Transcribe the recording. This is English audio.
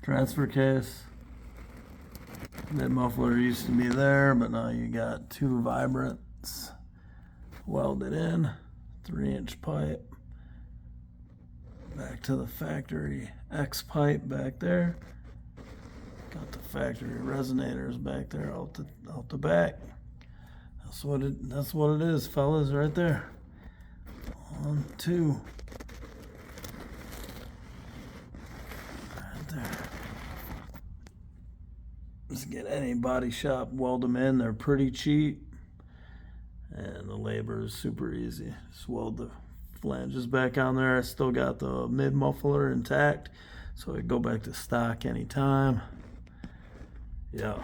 transfer case. Mid-muffler used to be there, but now you got two vibrants welded in, 3-inch pipe. Back to the factory X pipe back there. Got the factory resonators back there out the back. That's what it is, fellas, right there. 1, 2. Right there. Just get any body shop, weld them in. They're pretty cheap. And the labor is super easy. Just weld the flanges back on there. I still got the mid-muffler intact, so I go back to stock anytime. Yeah.